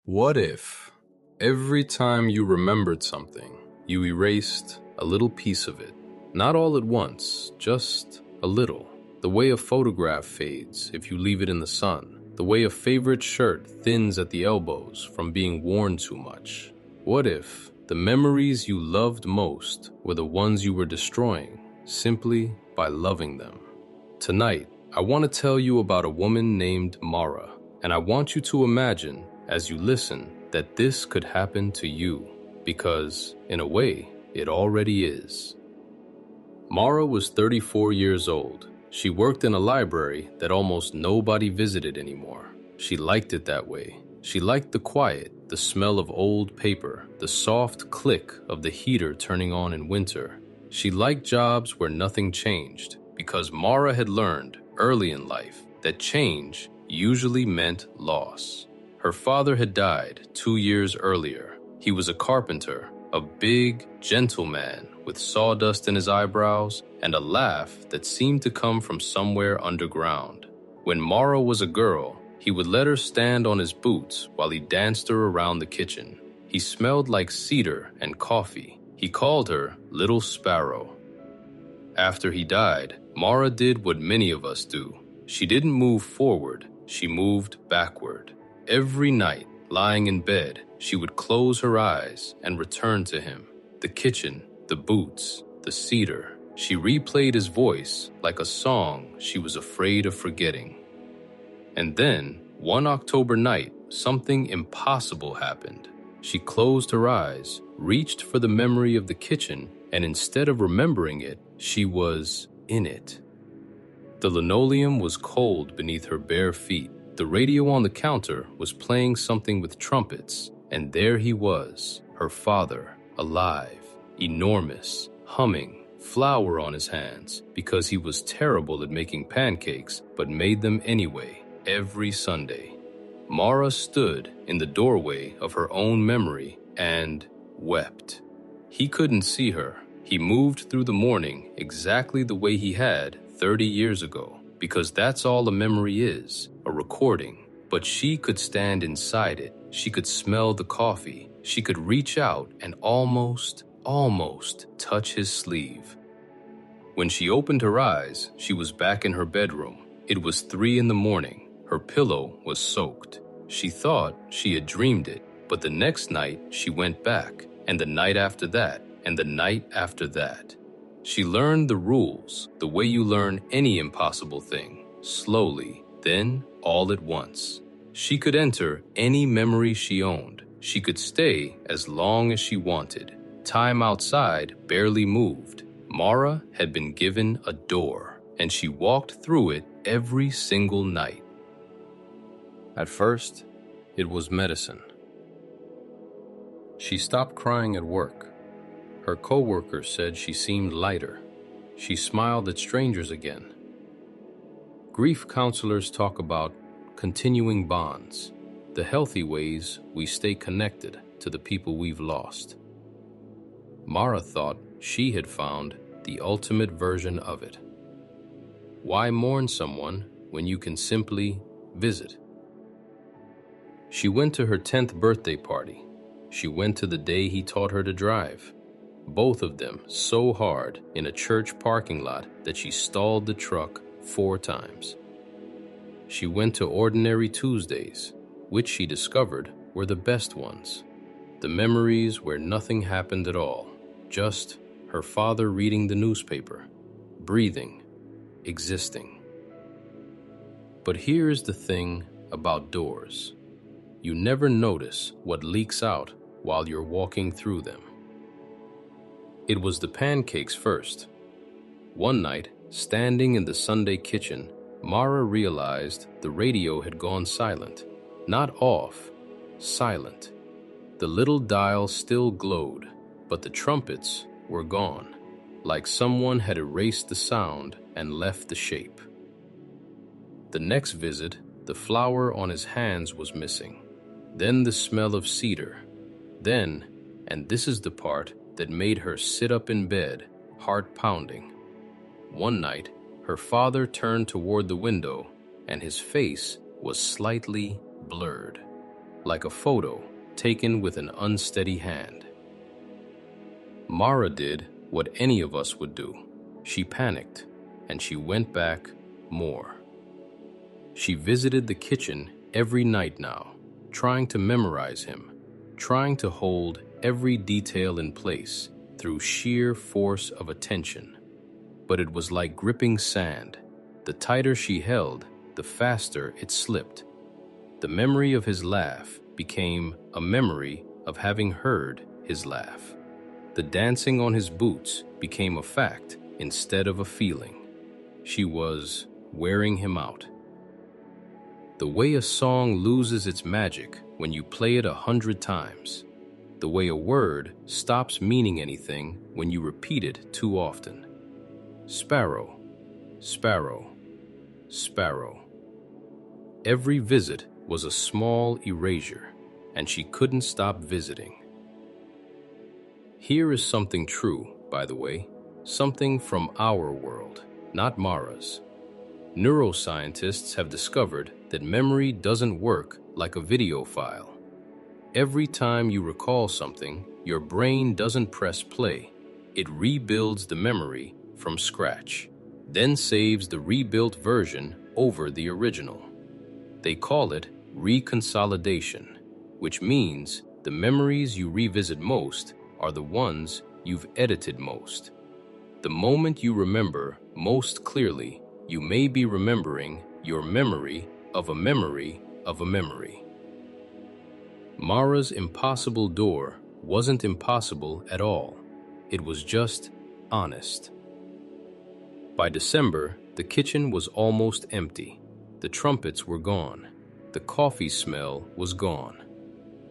What if every time you remembered something, you erased a little piece of it? Not all at once, just a little. The way a photograph fades if you leave it in the sun. The way a favorite shirt thins at the elbows from being worn too much. What if the memories you loved most were the ones you were destroying simply by loving them? Tonight, I want to tell you about a woman named Mara, and I want you to imagine as you listen that this could happen to you, because, in a way, it already is. Mara was 34 years old. She worked in a library that almost nobody visited anymore. She liked it that way. She liked the quiet, the smell of old paper, the soft click of the heater turning on in winter. She liked jobs where nothing changed, because Mara had learned early in life that change usually meant loss. Her father had died 2 years earlier. He was a carpenter, a big, gentle man with sawdust in his eyebrows and a laugh that seemed to come from somewhere underground. When Mara was a girl, he would let her stand on his boots while he danced her around the kitchen. He smelled like cedar and coffee. He called her Little Sparrow. After he died, Mara did what many of us do. She didn't move forward, she moved backward. Every night, lying in bed, she would close her eyes and return to him. The kitchen, the boots, the cedar. She replayed his voice like a song she was afraid of forgetting. And then, one October night, something impossible happened. She closed her eyes, reached for the memory of the kitchen, and instead of remembering it, she was in it. The linoleum was cold beneath her bare feet. The radio on the counter was playing something with trumpets, and there he was, her father, alive, enormous, humming, flour on his hands, because he was terrible at making pancakes, but made them anyway, every Sunday. Mara stood in the doorway of her own memory and wept. He couldn't see her. He moved through the morning exactly the way he had 30 years ago, because that's all a memory is, a recording. But she could stand inside it. She could smell the coffee. She could reach out and almost touch his sleeve. When she opened her eyes, she was back in her bedroom. It was 3 a.m. Her pillow was soaked. She thought she had dreamed it, but the next night she went back, and the night after that, and the night after that. She learned the rules, the way you learn any impossible thing, slowly, then all at once. She could enter any memory she owned. She could stay as long as she wanted. Time outside barely moved. Mara had been given a door, and she walked through it every single night. At first, it was medicine. She stopped crying at work. Her coworkers said she seemed lighter. She smiled at strangers again. Grief counselors talk about continuing bonds, the healthy ways we stay connected to the people we've lost. Mara thought she had found the ultimate version of it. Why mourn someone when you can simply visit? She went to her 10th birthday party. She went to the day he taught her to drive. Both of them so hard in a church parking lot that she stalled the truck 4 times. She went to ordinary Tuesdays, which she discovered were the best ones. The memories where nothing happened at all, just her father reading the newspaper, breathing, existing. But here's the thing about doors. You never notice what leaks out while you're walking through them. It was the pancakes first. One night, standing in the Sunday kitchen, Mara realized the radio had gone silent. Not off, silent. The little dial still glowed, but the trumpets were gone, like someone had erased the sound and left the shape. The next visit, the flour on his hands was missing. Then the smell of cedar. Then, and this is the part that made her sit up in bed, heart pounding. One night, her father turned toward the window, and his face was slightly blurred. like a photo taken with an unsteady hand. Mara did what any of us would do. She panicked, and she went back more. She visited the kitchen every night now, trying to memorize him, trying to hold every detail in place through sheer force of attention. But it was like gripping sand. The tighter she held, the faster it slipped. The memory of his laugh became a memory of having heard his laugh. The dancing on his boots became a fact instead of a feeling. She was wearing him out. The way a song loses its magic when you play it 100 times. The way a word stops meaning anything when you repeat it too often. Sparrow, sparrow, sparrow. Every visit was a small erasure, and she couldn't stop visiting. Here is something true, by the way, something from our world, not Mara's. Neuroscientists have discovered that memory doesn't work like a video file. Every time you recall something, your brain doesn't press play. It rebuilds the memory from scratch, then saves the rebuilt version over the original. They call it reconsolidation, which means the memories you revisit most are the ones you've edited most. The moment you remember most clearly, you may be remembering your memory of a memory of a memory. Mara's impossible door wasn't impossible at all. It was just honest. By December, the kitchen was almost empty. The trumpets were gone. The coffee smell was gone.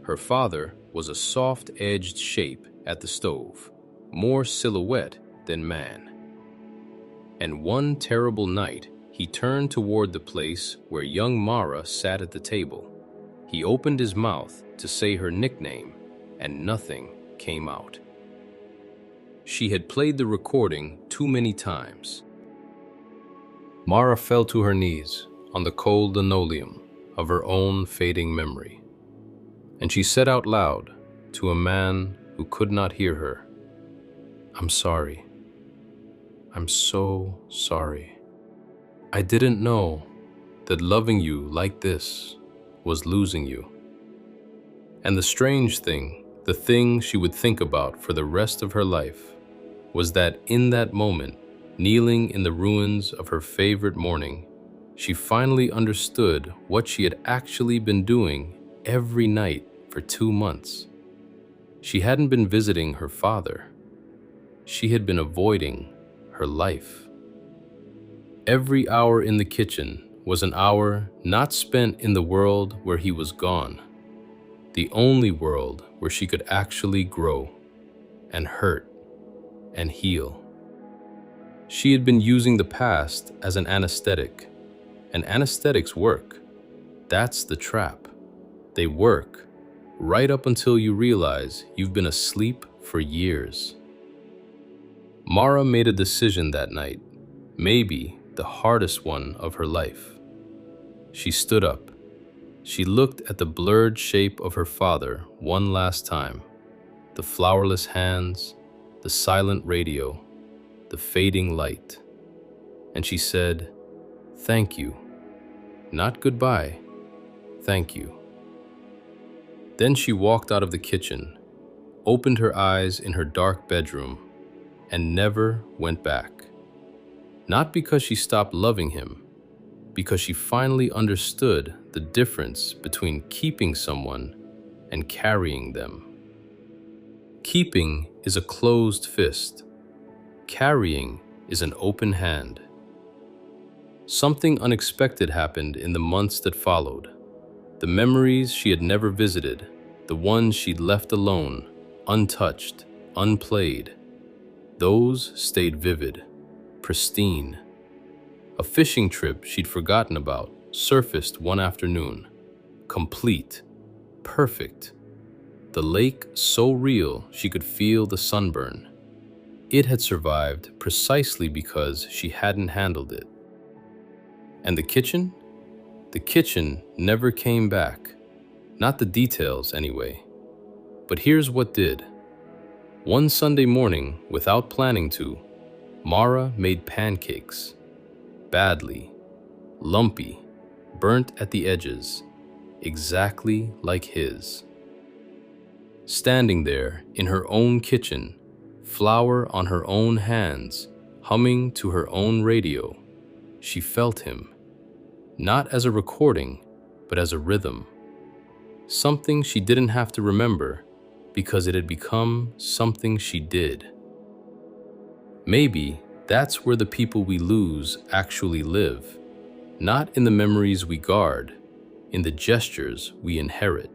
Her father was a soft-edged shape at the stove, more silhouette than man. And one terrible night, he turned toward the place where young Mara sat at the table. He opened his mouth to say her nickname, and nothing came out. She had played the recording too many times. Mara fell to her knees on the cold linoleum of her own fading memory, and she said out loud to a man who could not hear her, "I'm sorry. I'm so sorry. I didn't know that loving you like this was losing you." And the strange thing, the thing she would think about for the rest of her life, was that in that moment, kneeling in the ruins of her favorite morning, she finally understood what she had actually been doing every night for 2 months. She hadn't been visiting her father. She had been avoiding her life. Every hour in the kitchen was an hour not spent in the world where he was gone, the only world where she could actually grow and hurt and heal. She had been using the past as an anesthetic, and anesthetics work. That's the trap. They work right up until you realize you've been asleep for years. Mara made a decision that night, maybe the hardest one of her life. She stood up. She looked at the blurred shape of her father one last time, the flowerless hands, the silent radio, the fading light, and she said, "Thank you. Not goodbye. Thank you." Then she walked out of the kitchen, opened her eyes in her dark bedroom, and never went back. Not because she stopped loving him, because she finally understood the difference between keeping someone and carrying them. Keeping is a closed fist. Carrying is an open hand. Something unexpected happened in the months that followed. The memories she had never visited, the ones she'd left alone, untouched, unplayed, those stayed vivid, pristine. A fishing trip she'd forgotten about surfaced one afternoon, complete, perfect. The lake so real she could feel the sunburn. It had survived precisely because she hadn't handled it. And the kitchen? The kitchen never came back. Not the details, anyway. But here's what did. One Sunday morning, without planning to, Mara made pancakes. Badly, lumpy, burnt at the edges, exactly like his. Standing there in her own kitchen, flour on her own hands, humming to her own radio, she felt him, not as a recording, but as a rhythm. Something she didn't have to remember because it had become something she did. Maybe that's where the people we lose actually live, not in the memories we guard, in the gestures we inherit.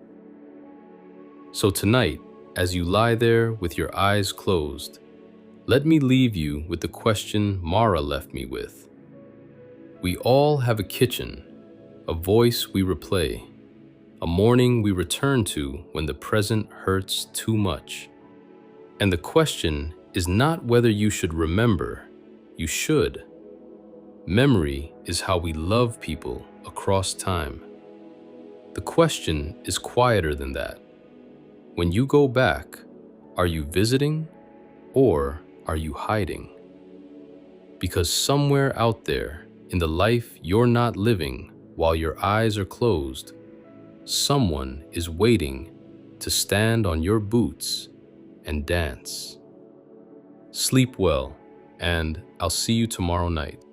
So tonight, as you lie there with your eyes closed, let me leave you with the question Mara left me with. We all have a kitchen, a voice we replay, a morning we return to when the present hurts too much. And the question is not whether you should remember, you should. Memory is how we love people across time. The question is quieter than that. When you go back, are you visiting or are you hiding? Because somewhere out there, in the life you're not living while your eyes are closed, someone is waiting to stand on your boots and dance. Sleep well, and I'll see you tomorrow night.